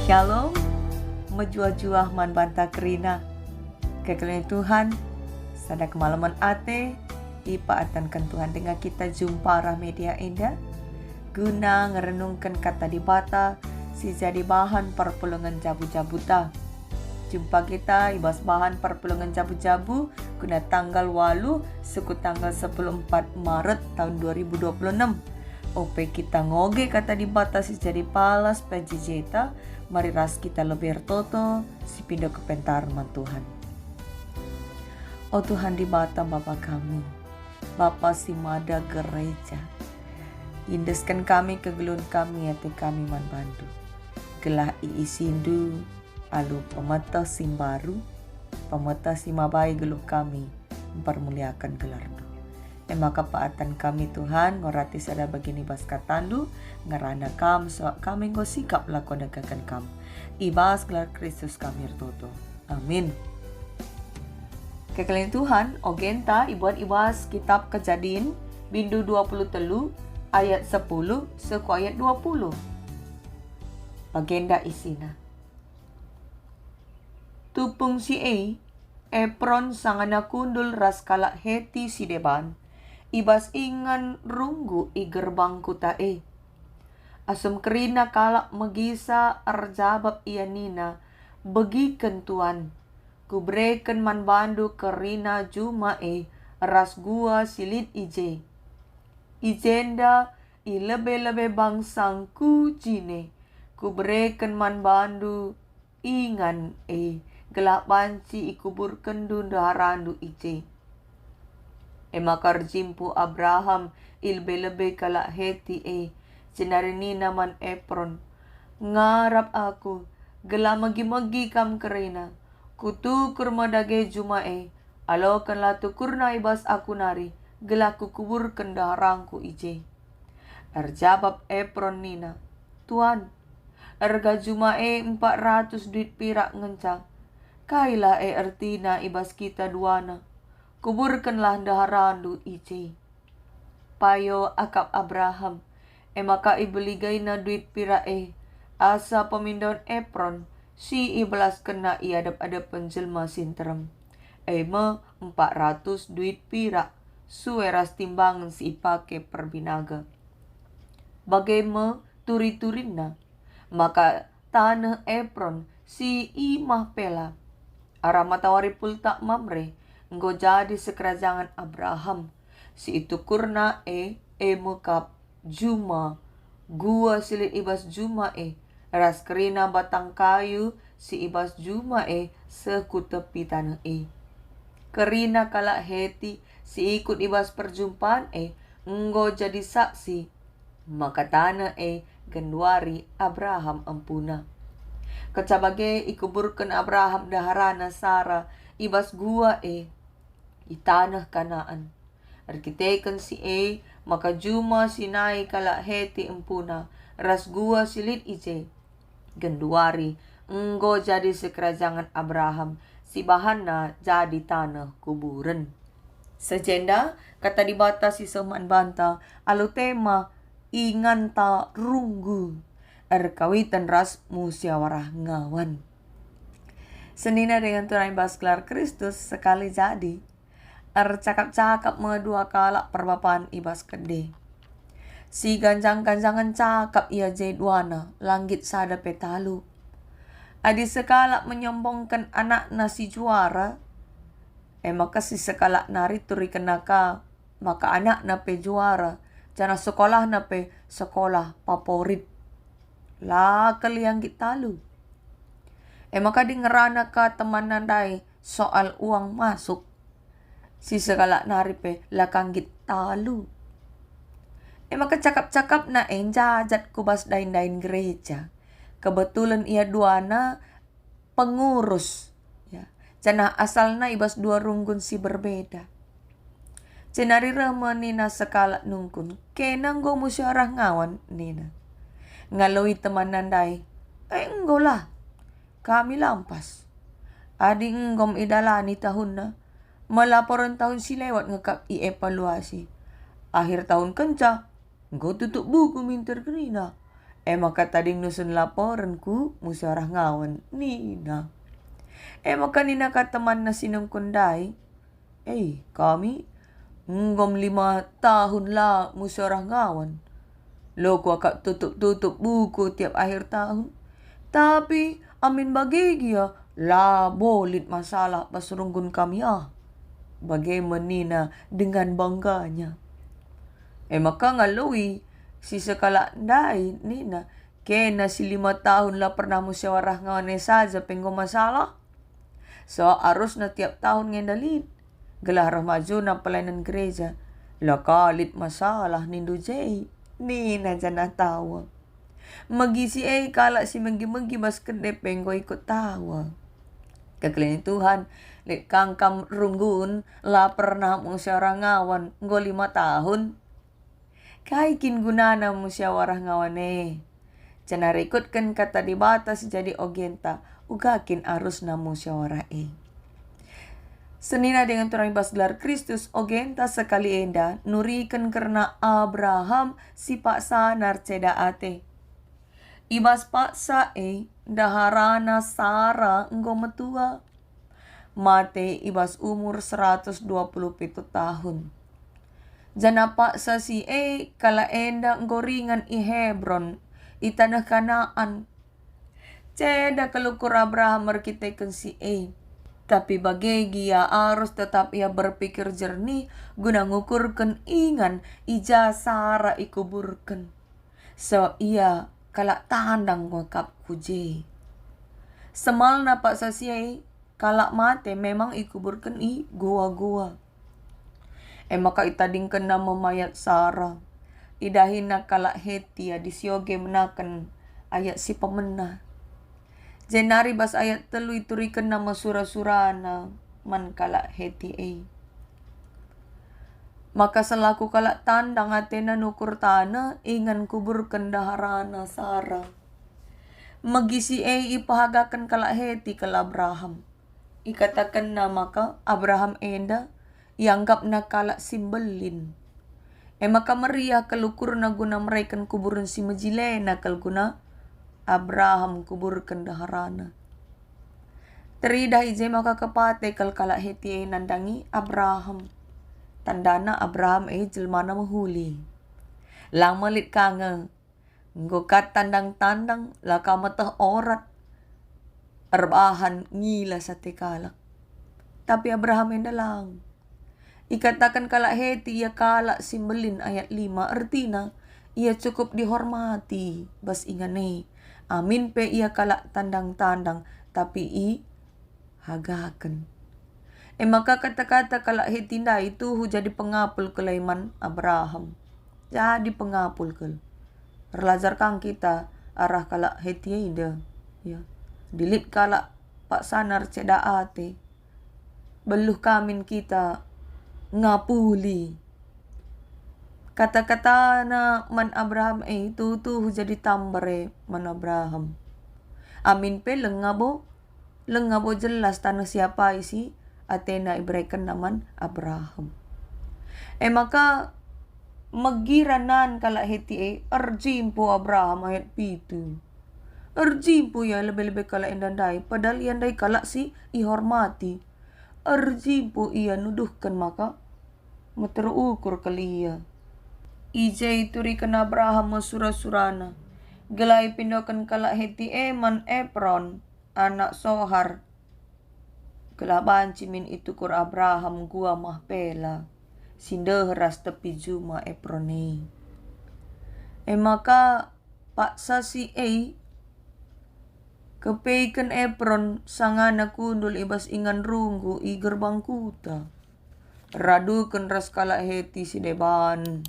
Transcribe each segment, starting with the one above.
Shalom, mejuah-juah man banta kerina. Kekalian Tuhan, sada kemalaman ate, ipaatan Tuhan dengan kita jumpa arah media indah. Guna ngerenungkan kata di bata, si jadi bahan perpulungan jabu-jabuta. Jumpa kita ibas bahan perpulungan jabu-jabu guna tanggal 8 suku tanggal 14 Maret tahun 2026. Ope kita ngoge kata di bata si jadi palas pejijeta, mari ras kita lebih toto si pindah ke pentarman Tuhan. Oh Tuhan di bata Bapa kami, Bapa si mada gereja, indeskan kami kegelun kami hati kami man bantu. Gelah iisindu alu pemeta simbaru, pemeta simabai geluh kami mempermuliakan gelarmu. Maka paatan kami Tuhan ngorati sada begini bas katandu ngerana kam so kami ngo sikap lakon dagakan kam ibas gelar Kristus kami toto. Amin. Kekalian Tuhan ogenta ibuat ibas kitab Kejadian bindu 20 telu ayat 10 seku ayat 20. Bagenda isina tupung si Epron sangana kundul ras kalak heti si deban ibas ingan runggu i gerbang kuta asum kerina kalak megisa arjabab ianina begiken tuan kubreken man bandu kerina juma ras gua silit ijenda i lebe-lebe bangsang kujine kubreken man bandu ingan gelak banci ikubur kendu daharandu makar jimpu Abraham ilbe-lebe kalak heti jenarini naman Epron ngarap aku gela magi-magi kam kerina kutukur madage juma alokan la tukurna ibas aku nari gela kukubur kendarangku arjabab Epron nina tuan erga juma 400 duit pirak ngencang kaila ertina ibas kita duana kuburkanlah daharandu payo akap Abraham maka ibeligay na duit pira asa pemindon Epron si ibelas kena iadap-adap penjelma sinterem 400 duit pira sueras timbangan si ipake perbinaga bagaimana turi-turin na maka tanah Epron si imah pela arah matawari pulta mamre nggo jadi sekerajangan Abraham si itu kurna mekap juma gua silit ibas juma ras kerina batang kayu si ibas juma seku tepi tanah kerina kalak heti si ikut ibas perjumpaan nggo jadi saksi maka tanah genduari Abraham ampuna kecabage ikuburkan Abraham daharana Sara ibas gua itanah Kanaan arkiteken si maka juma sinai kalak heti empuna ras gua silit genduari enggo jadi sekerajangan Abraham si bahanna jadi tanah kuburan sejenda kata dibatasi seman banta alu tema inganta runggu kawitan ras musyawarah ngawan senina dengan Tuhan Basklar Kristus sekali jadi cakap-cakap medua kalak perbapaan ibas kede si ganjang-ganjangan cakap ia jedwana langit sada petalu adi sekalak menyombongkan anak nasi juara maka si sekalak nari turi kenaka maka anak na pe juara jana sekolah na pe sekolah favorit lah kaliang gitalu maka di ngerana ka teman nandai soal uang masuk si sekalak naripe lakanggit talu maka cakap-cakap na jajat kubas dain-dain gereja kebetulan ia duana pengurus ya jana asalna ibas dua runggun si berbeda cenari rama nina sekalak nungkun kenang go musyawarah ngawan nina ngaloi teman nandai enggo lah kami lampas adi enggom idalani tahun na melaporan tahun si lewat ngekap evaluasi akhir tahun kenca enggo tutup buku minter kerina Maka tading nusun laporan ku musyawarah ngawan nina. Maka nina ka teman na sinong kundai. Kami ngom 5 tahun lah musyawarah ngawan. Loko akak tutup buku tiap akhir tahun. Tapi amin bagegia lah bolit masalah pasurunggun kami Bagaimana nina dengan bangganya. Maka ngalui si sekala ndai nina. Kena si 5 tahun lah pernah musyawarah ngawane saja penggo masalah. So harus na tiap tahun ngendalin. Gelar maju na pelayanan gereja. Lah kalit masalah nindu jay. Nina jana tawa. Magisi kala si magi mas kede penggo ikut tawa. Kekeliling Tuhan. Lek kangkam runggun lah pernah musyawarah ngawan nggo 5 tahun. Kaikin gunana musyawarah ngawane. Cana rekutkan kata dibatas jadi ogenta. Ugakin arus na musyawarah Senina dengan turang ibas gelar Kristus ogenta sekali enda. Nurikan karena Abraham si paksa narceda ate. Ibas paksa daharana Sara nggo metua. Mate ibas umur 127 tahun. Jana paksa si kala enda nggoringan i Hebron i tanah Kanaan. Ceda kelukur Abraham merkitekan si Tapi bagegi ya harus tetap ia berpikir jernih guna ngukurkan ingan ija Sara ikuburkan. So ia kala tandang wakap kuje. Semal na paksa si kalak mate memang ikuburkan gua-gua. Maka itadingkan na memayat Sarah. Idahin na kalak heti disioge menakan ayat si pemenah. Jenari bas ayat telu iturikan nama surah-surana man kalak heti Maka selaku kalak tandang atena nukur tanah ingan kuburkan daharana Sarah. Magisi ipahagakan kalak heti kal Abraham. Ikatakan na maka Abraham enda ianggap na kalak simbelin. Maka meriah kelukur na guna mereka kuburan si majilena kal guna Abraham kuburkan daharana. Teridah ije maka kepate kal kalak heti nandangi Abraham. Tandana Abraham jelmana mahuli. Lang malit kanga. Nggokat tandang-tandang laka matah orat. Arbahan ngila sa tekalak. Tapi Abraham endalang. Ikatakan kalak heti ia kalak simbelin ayat 5. Artina ia cukup dihormati. Bas ingane. Amin pe ia kalak tandang-tandang. Tapi hagakan. Maka kata-kata kalak heti nda itu jadi pengapul kelaiman Abraham. Jadi pengapul kel. Relajar kang kita arah kalak heti ida. Ya. Dilit kalak pak sanar ceda ate. Beluh kamin kita ngapuli. Kata-kata na man Abraham itu jadi tambare man Abraham. Amin pe lengabo jelas tanah siapa isi atena ibrekan naman Abraham. Maka magiranan kalak heti arjimpo Abraham ayat 7. Arjimpo ya lebih-lebih kalak endandai padahal iandai kalak si ihormati. Arjimpo ia nuduhkan maka materukur kali ia. Ije iturikan Abraham masura-surana. Gelai pindokan kalak heti man Efron anak Sohar. Kelaban cimin itu kur Abraham gua mahpela. Sindehras tepi juma Efroni. Maka paksa si kepeikan Efron sangana kundul ibas ingan runggu i gerbang kuta. Radukan ras kalak heti si deban.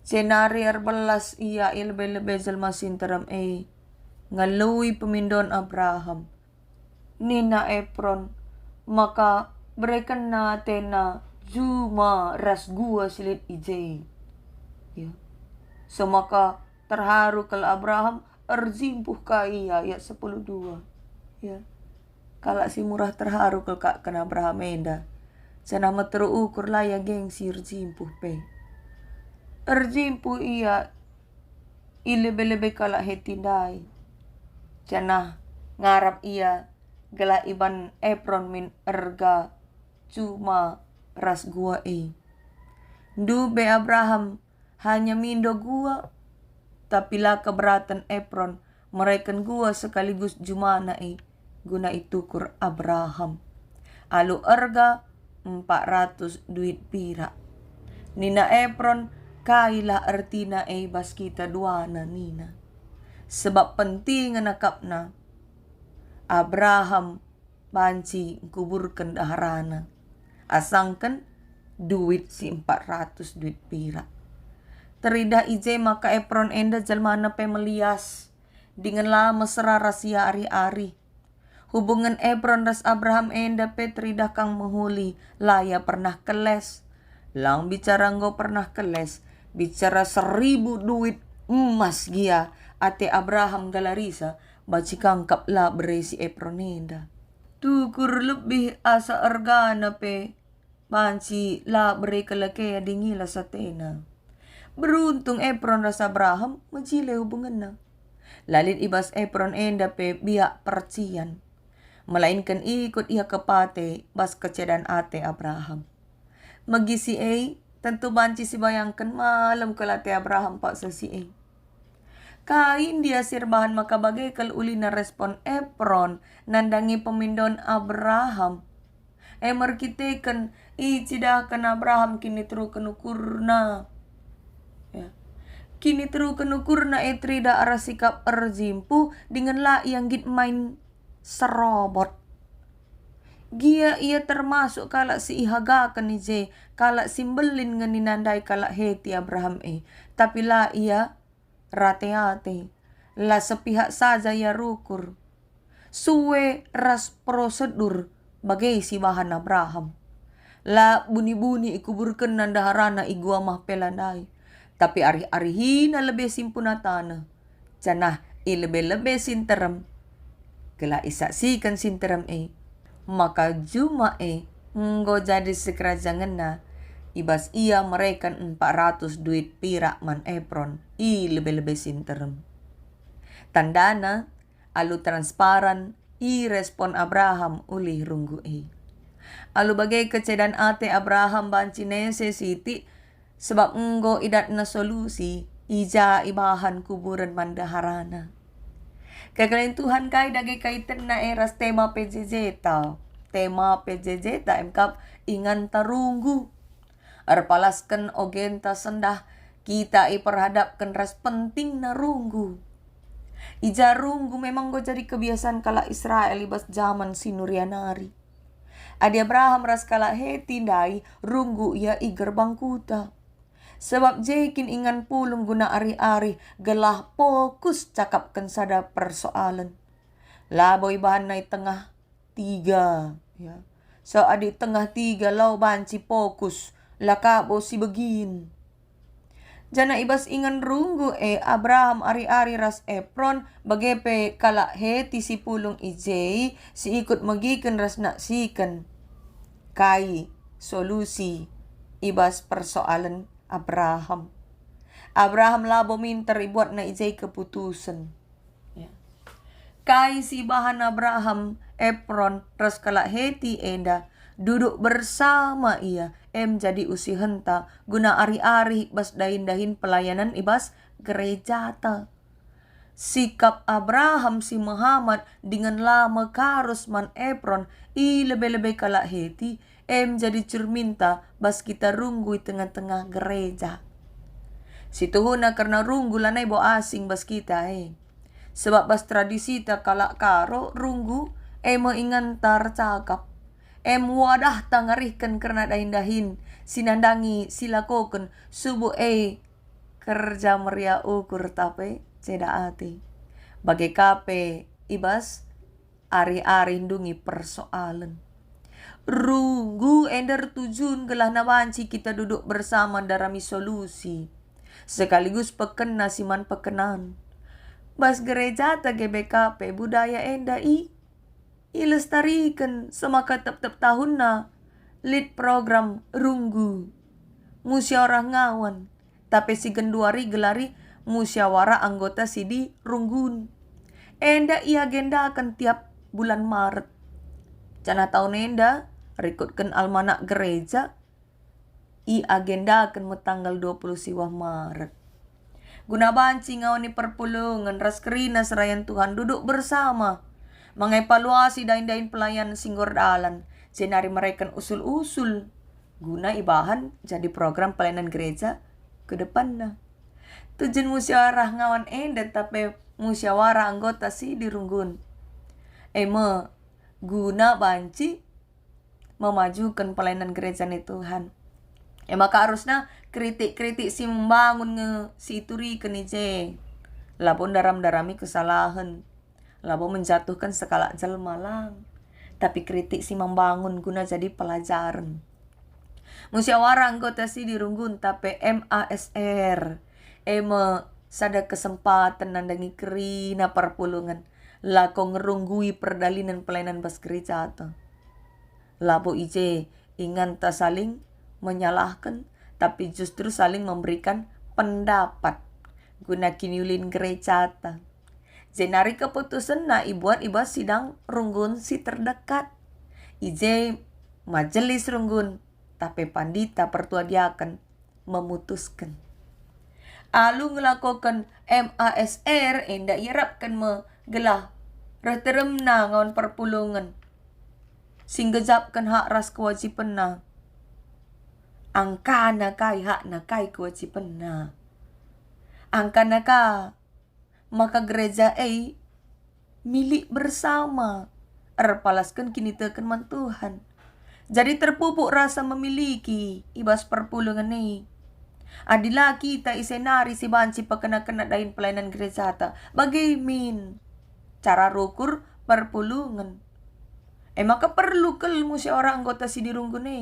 Senari arbelas ia ilbe-lebe jelma sinteram ngalui pemindon Abraham. Nina Efron maka berikan na tena juma ras gua silit ije. Ya. So maka terharu kal Abraham arzimpuh ka ia ayat 10:2. Ya. Kalak si murah terharu kal kena Abraham enda. Sana terukur laya geng si arzimpuh pe. Arjimpu ia ilebe-lebe kala hetindai. Janah ngarap ia gela iban Efron min erga cuma ras gua Dube Abraham hanya mindo gua, tapi lah keberatan Efron mereken gua sekaligus jumana guna itukur Abraham. Alu erga 400 duit pira. Nina Efron kaila artina bas kita duana nina. Sebab penting nakapna Abraham banci kuburkan daharana. Asangkan duit si 400 duit pira. Terida ije maka Efron enda jalmana pemelias. Dengan lama mesra rahasia ari-ari. Hubungan Efron ras Abraham enda terida kang menghuli. Laya pernah keles. Lang bicara nggo pernah keles. Bicara 1000 duit emas gia. Ate Abraham galarisa. Baci kangkap la beresi Efron enda. Tukur lebih asa ergana banci la beri kelakea dingila satena. Beruntung Efron ras Abraham majile hubunganna. Lalit ibas Efron enda biak percian. Melainkan ikut ia kepate bas kecedan ate Abraham. Magisi tentu banci si bayangkan malam kelate Abraham pak sesi Kain dia sirbahan maka bagaikan ulina respon Efron nandangi pemindon Abraham. Merkiteken icidakan Abraham kini teru kenukurna. Ya. Kini teru kenukurna trida arah sikap erzimpu dengan la yang git main serobot. Gia ia termasuk kalak si ihagakan ije kalak simbelin ngeninandai kalak heti Abraham tapi la ia rate-ate la sepihak saja ya rukur suwe ras prosedur bagai si bahan Abraham la buni-buni ikuburkan nandaharana igua mah pelandai tapi ari-ari hina lebih simpunatana canah ilebe-lebe sinterem kela isaksikan sinterem maka juma nggo jadi sekerajangan na ibas ia merekan 400 duit pirak man Efron lebih-lebih sinterem. Tandana alu transparan respon Abraham ulih runggu Alu bagai kecedan ate Abraham banci necessity sebab nggo idat na solusi ija ibahan kuburan mandaharana. Kekalain Tuhan kai dagi kaitan na eras tema PJJ tau. Tema PJJ ta emkap ingan tarunggu. Arpalaskan ogenta sendah kita iperhadapkan ras penting na runggu. Ija runggu memang go jadi kebiasaan kala Israel ibas zaman sinurianari. Adi Abraham ras kala heti dai runggu ia gerbang kuta. Sebab jekin ingan pulung guna ari-ari gelah fokus cakapkan sada persoalan. Laboy bahan nai tengah 3 ya. So adi tengah 3 lau banci fokus lakabo si begin. Jana ibas ingan runggu Abraham ari-ari ras Efron bagepe kala heti si pulung ije si ikut magikan ras naksikan. Kai solusi ibas persoalan Abraham. Abraham labo minter ibuat na ije keputusan. Ya. Kai si bahan Abraham Efron ras kala heti enda duduk bersama ia jadi usi henta guna ari-ari bas dahin-dahin pelayanan ibas gereja ta. Sikap Abraham si Muhammad dengan lama karus man Efron lebih-lebih kala heti jadi cerminta bas kita runggu tengah-tengah gereja. Situhuna karena runggu lanai bo asing bas kita sebab bas tradisi ta kala karo runggu mengantar cakap wadah tangarihkan karena dahin-dahin sinandangi silakoken subuh kerja meria ukur tape ceda ati bagai kape ibas ari-ari hindungi persoalan runggu ender tujun gelah nabanci kita duduk bersama darami solusi sekaligus pekena siman pekenan bas gereja ta GBKP budaya enda ilestarikan semaka tep-tep tahun na lead program runggu musyawarah ngawan tapi si genduari gelari musyawarah anggota Sidi Runggun. Enda ia agenda akan tiap bulan Maret. Cana tahun enda, rekodkan almanak gereja, i agenda akan tanggal 20 siwah Maret. Guna banci ngawani perpulungan ras kerina serayan Tuhan duduk bersama. Mengevaluasi dain-dain pelayan singgor dalan. Senari mereka usul-usul. Guna ibahan jadi program pelayanan gereja ke depannya. Tujuan musyawarah ngawan enda tapi musyawarah anggota Sidi Runggun. Guna banci memajukan pelayanan gereja ni Tuhan. Maka harusnya kritik-kritik si membangun si ituri kenije. Labo daram-darami kesalahan. Labo menjatuhkan sekala jelmalang. Tapi kritik si membangun guna jadi pelajaran. Musyawarah anggota Sidi Runggun tapi MASR. Sada kesempatan nandangi kerina perpulungan. Lako ngerunggui perdalinan pelayanan bas gereja atau. Labo ije ingan tak saling menyalahkan, tapi justru saling memberikan pendapat. Guna kiniulin gereja atau. Jenari keputusan na ibuat sidang Runggun si terdekat. Ije majelis Runggun, tapi pandita pertua diakan memutuskan. Alu ngelakukan MASR enda irapkan gelah reterem na ngawan perpulungan. Singgejapkan hak ras kewajiban na. Angka na kai hak na kai kewajiban na. Angka na ka maka gereja milik bersama. Erpalaskan kini tekan man Tuhan. Jadi terpupuk rasa memiliki ibas perpulungan ni. Adila kita isenari si banci pakena-kena dain pelayanan gereja ta. Bagaimana cara rukur perpulungan. Maka perlu kel musyawarah anggota Sidi Runggun ni.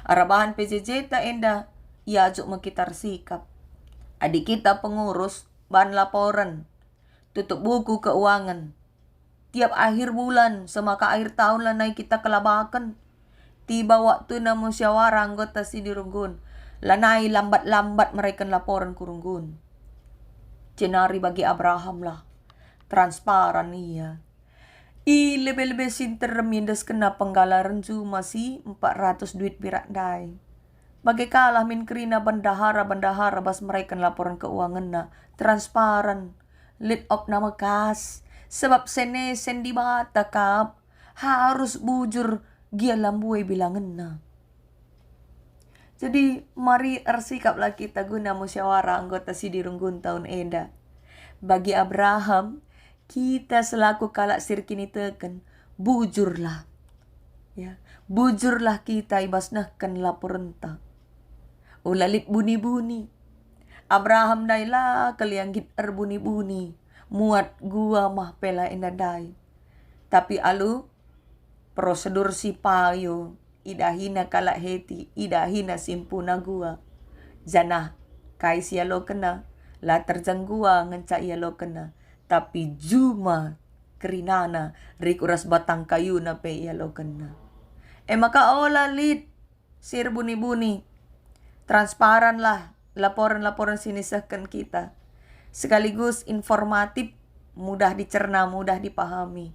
Arabahan PJJ ta enda ia ajuk mekitar sikap. Adik kita pengurus bahan laporan. Tutup buku keuangan. Tiap akhir bulan semaka akhir tahun lah naik kita kelabakan. Tiba waktu na musyawarah anggota Sidi Runggun. Lanai lambat-lambat mereka laporan ku Runggun. Cenari bagi Abraham lah. Transparan iya. Lebih-lebih sinter mindes kena penggalaran ju masih 400 duit birak dai. Bagai kalah min kerina bendahara bas mereka laporan keuangan na. Transparan. Lead up nama kas. Sebab sen di bata kap. Harus bujur gia lambuai bilangan na. Jadi mari ersikaplah kita guna musyawarah anggota Sidi Runggun tahun enda. Bagi Abraham, kita selaku kalak sirkini teken, bujurlah. Ya, bujurlah kita ibasnahkan laporan ta. Ulalit buni-buni. Abraham dailah kalianggit erbuni-buni. Muat gua mah pela endadai. Tapi alu prosedur si payo. Idahina kalak heti, idahina simpuna gua. Janah, kai sialo kena, la terjang gua ngenca ialo kena. Tapi juma kerinana, rikuras batang kayu na pe ialo kena. Maka olah lid, sir buni-buni. Transparan lah, laporan-laporan sinisahkan kita. Sekaligus informatif, mudah dicerna, mudah dipahami.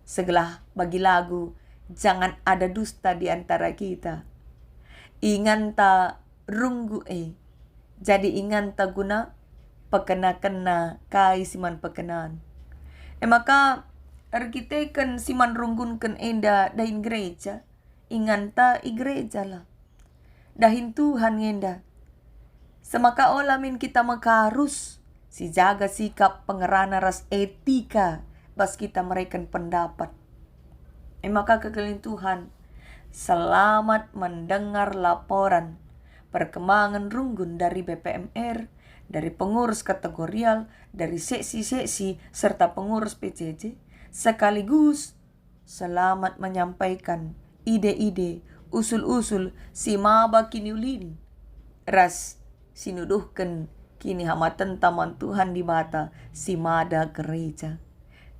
Segelah bagi lagu, jangan ada dusta di antara kita. Ingan ta runggu jadi ingan ta guna pekena-kena kai siman pekenan. Maka arkiteken siman runggunken enda dahin gereja. Ingan ta igreja lah. Dahin Tuhan enda. Semaka olamin kita makarus. Si jaga sikap pengerana ras etika. Bas kita mereka pendapat. Maka kekelin Tuhan, selamat mendengar laporan perkembangan Runggun dari BPMR, dari pengurus kategorial, dari seksi-seksi, serta pengurus PJJ, sekaligus selamat menyampaikan ide-ide, usul-usul si maba kiniulin. Ras sinuduhkan kini hamatan taman Tuhan di mata si mada gereja.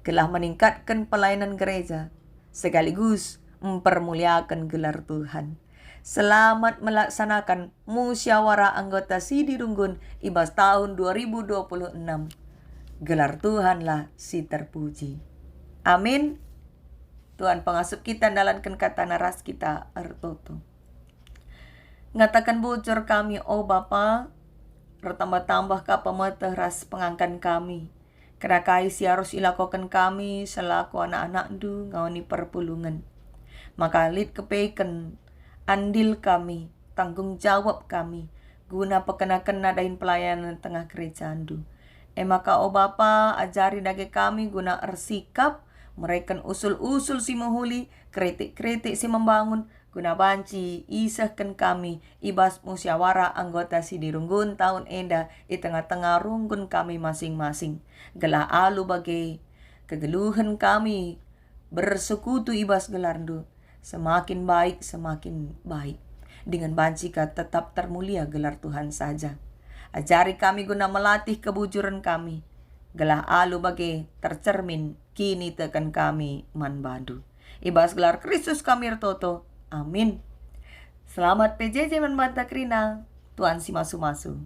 Telah meningkatkan pelayanan gereja, sekaligus mempermuliakan gelar Tuhan. Selamat melaksanakan musyawarah anggota Sidirunggun Ibas tahun 2026. Gelar Tuhanlah si terpuji. Amin. Tuhan pengasuh kita dalankan kata naras kita artoto. Ngatakan bocor kami, oh Bapa, bertambah-tambah ka pemeteh ras pengangkan kami. Kena kaisi harus ilakokan kami selaku anak-anak du ngawani perpulungan. Maka lid kepeken andil kami, tanggung jawab kami, guna pekenakan nadain pelayanan tengah gereja andu. Maka oh Bapa, ajari dage kami guna ersikap, mereka usul-usul si menghuli, kritik-kritik si membangun, guna banci isahkan kami, ibas musyawarah anggota si dirunggun tahun enda, di tengah-tengah runggun kami masing-masing. Gelah alu bagai kegeluhan kami, bersekutu ibas gelarndu. Semakin baik, semakin baik. Dengan bancika tetap termulia gelar Tuhan saja. Ajari kami guna melatih kebujuran kami. Gelah alu bagai tercermin, kini tekan kami manbadu. Ibas gelar Kristus kami ertoto. Amin. Selamat PJJ menbantah krina. Tuhan si masu-masu.